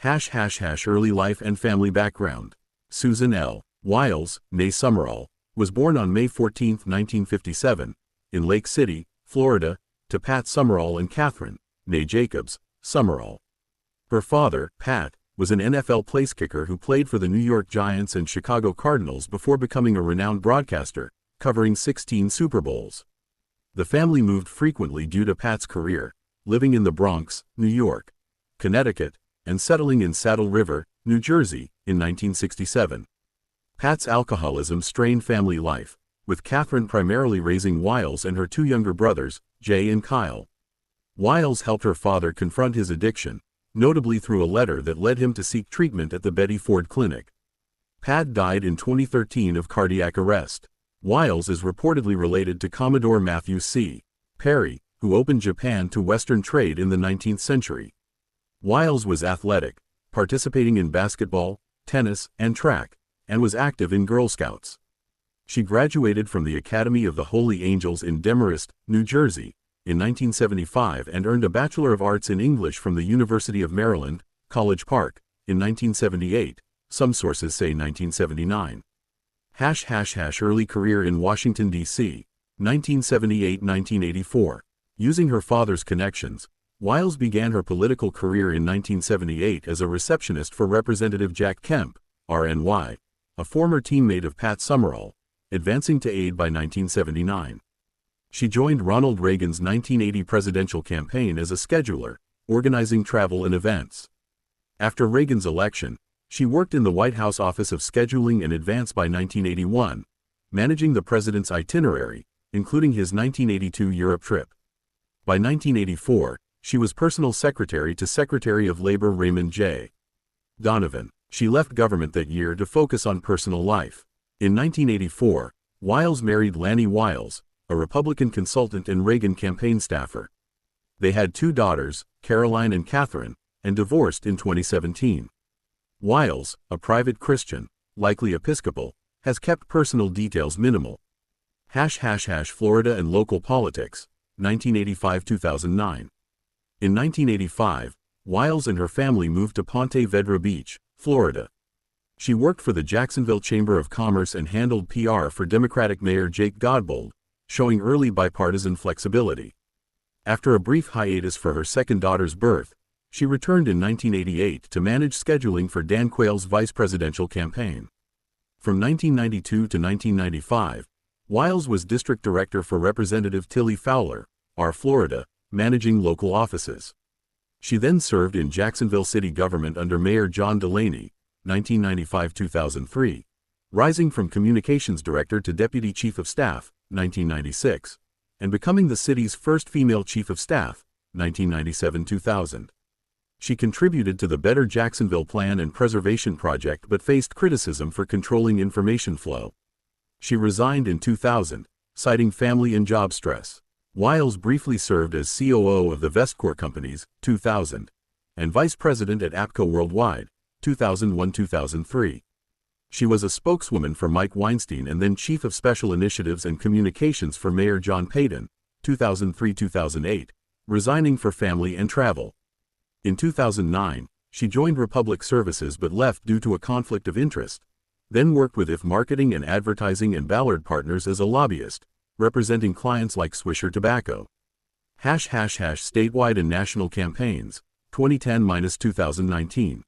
Early life and family background. Susan L. Wiles, née Summerall, was born on May 14, 1957, in Lake City, Florida, to Pat Summerall and Catherine, née Jacobs, Summerall. Her father, Pat, was an NFL place kicker who played for the New York Giants and Chicago Cardinals before becoming a renowned broadcaster, covering 16 Super Bowls. The family moved frequently due to Pat's career, living in the Bronx, New York, Connecticut, and settling in Saddle River, New Jersey, in 1967. Pat's alcoholism strained family life, with Catherine primarily raising Wiles and her two younger brothers, Jay and Kyle. Wiles helped her father confront his addiction, notably through a letter that led him to seek treatment at the Betty Ford Clinic. Pat died in 2013 of cardiac arrest. Wiles is reportedly related to Commodore Matthew C. Perry, who opened Japan to Western trade in the 19th century. Wiles was athletic, participating in basketball, tennis, and track, and was active in Girl Scouts. She graduated from the Academy of the Holy Angels in Demarest, New Jersey, in 1975 and earned a Bachelor of Arts in English from the University of Maryland, College Park, in 1978, some sources say 1979. Early career in Washington, D.C., 1978–1984. Using her father's connections, Wiles began her political career in 1978 as a receptionist for Representative Jack Kemp, RNY, a former teammate of Pat Summerall, advancing to aide by 1979. She joined Ronald Reagan's 1980 presidential campaign as a scheduler, organizing travel and events. After Reagan's election, she worked in the White House Office of Scheduling and Advance by 1981, managing the president's itinerary, including his 1982 Europe trip. By 1984, she was personal secretary to Secretary of Labor Raymond J. Donovan. She left government that year to focus on personal life. In 1984, Wiles married Lanny Wiles, a Republican consultant and Reagan campaign staffer. They had two daughters, Caroline and Catherine, and divorced in 2017. Wiles, a private Christian, likely Episcopal, has kept personal details minimal. Florida and local politics, 1985–2009. In 1985, Wiles and her family moved to Ponte Vedra Beach, Florida. She worked for the Jacksonville Chamber of Commerce and handled PR for Democratic Mayor Jake Godbold, showing early bipartisan flexibility. After a brief hiatus for her second daughter's birth, she returned in 1988 to manage scheduling for Dan Quayle's vice presidential campaign. From 1992 to 1995, Wiles was district director for Representative Tilly Fowler, R. Florida, managing local offices. She then served in Jacksonville city government under Mayor John Delaney, 1995–2003, rising from communications director to deputy chief of staff, 1996, and becoming the city's first female chief of staff, 1997–2000. She contributed to the Better Jacksonville Plan and Preservation Project but faced criticism for controlling information flow. She resigned in 2000, citing family and job stress. Wiles briefly served as COO of the Vestcor Companies, 2000, and vice president at APCO Worldwide, 2001–2003. She was a spokeswoman for Mike Weinstein and then chief of special initiatives and communications for Mayor John Maiden, 2003–2008, resigning for family and travel. In 2009, she joined Republic Services but left due to a conflict of interest, then worked with IF Marketing and Advertising and Ballard Partners as a lobbyist, representing clients like Swisher Tobacco. Statewide and national campaigns, 2010–2019.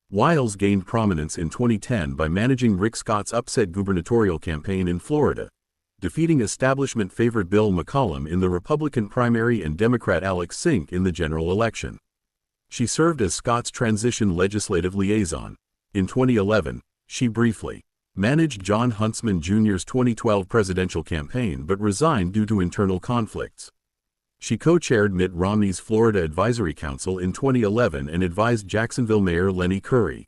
Wiles gained prominence in 2010 by managing Rick Scott's upset gubernatorial campaign in Florida, defeating establishment favorite Bill McCollum in the Republican primary and Democrat Alex Sink in the general election. She served as Scott's transition legislative liaison. In 2011, she briefly managed John Huntsman Jr.'s 2012 presidential campaign but resigned due to internal conflicts. She co-chaired Mitt Romney's Florida Advisory Council in 2011 and advised Jacksonville Mayor Lenny Curry.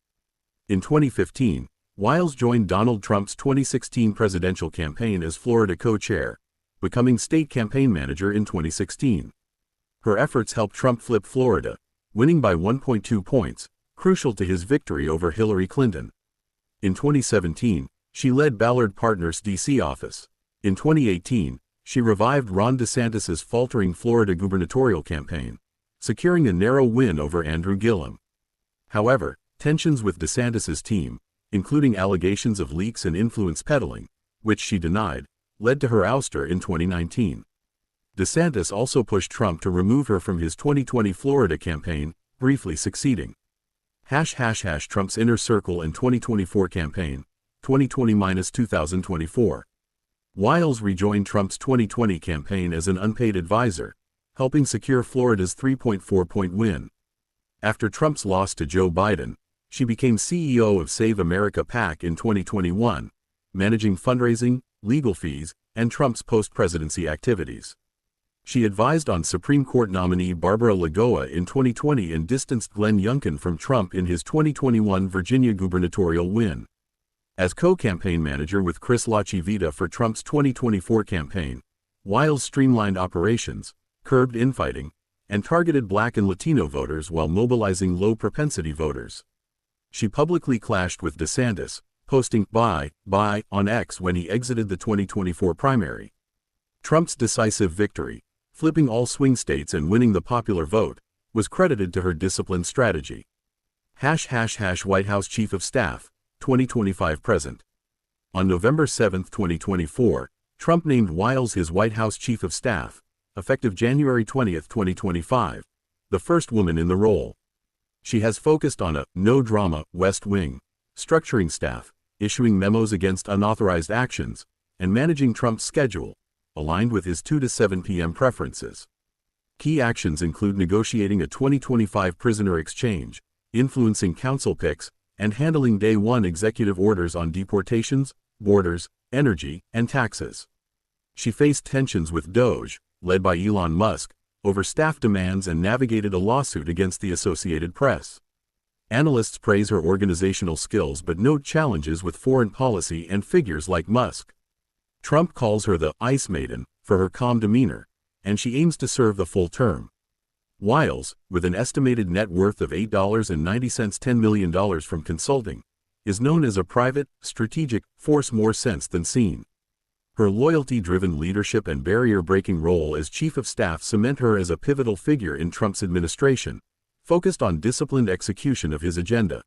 In 2015, Wiles joined Donald Trump's 2016 presidential campaign as Florida co-chair, becoming state campaign manager in 2016. Her efforts helped Trump flip Florida, winning by 1.2 points, crucial to his victory over Hillary Clinton. In 2017, she led Ballard Partners' D.C. office. In 2018, she revived Ron DeSantis' faltering Florida gubernatorial campaign, securing a narrow win over Andrew Gillum. However, tensions with DeSantis's team, including allegations of leaks and influence peddling, which she denied, led to her ouster in 2019. DeSantis also pushed Trump to remove her from his 2020 Florida campaign, briefly succeeding. Trump's inner circle and 2024 campaign, 2020-2024. Wiles rejoined Trump's 2020 campaign as an unpaid advisor, helping secure Florida's 3.4-point win. After Trump's loss to Joe Biden, she became CEO of Save America PAC in 2021, managing fundraising, legal fees, and Trump's post-presidency activities. She advised on Supreme Court nominee Barbara Lagoa in 2020 and distanced Glenn Youngkin from Trump in his 2021 Virginia gubernatorial win. As co-campaign manager with Chris LaChivita for Trump's 2024 campaign, Wiles streamlined operations, curbed infighting, and targeted Black and Latino voters while mobilizing low-propensity voters. She publicly clashed with DeSantis, posting "Bye" on X when he exited the 2024 primary. Trump's decisive victory, flipping all swing states and winning the popular vote, was credited to her disciplined strategy. White House Chief of Staff, 2025 present. On November 7, 2024, Trump named Wiles his White House Chief of Staff, effective January 20, 2025, the first woman in the role. She has focused on a no-drama West Wing, structuring staff, issuing memos against unauthorized actions, and managing Trump's schedule, aligned with his 2 to 7 p.m. preferences. Key actions include negotiating a 2025 prisoner exchange, influencing council picks, and handling Day 1 executive orders on deportations, borders, energy, and taxes. She faced tensions with DOJ, led by Elon Musk, over staff demands and navigated a lawsuit against the Associated Press. Analysts praise her organizational skills but note challenges with foreign policy and figures like Musk. Trump calls her the "Ice Maiden" for her calm demeanor, and she aims to serve the full term. Wiles, with an estimated net worth of $8.90 $10 million from consulting, is known as a private, strategic force more sense than seen. Her loyalty-driven leadership and barrier-breaking role as Chief of Staff cement her as a pivotal figure in Trump's administration, focused on disciplined execution of his agenda.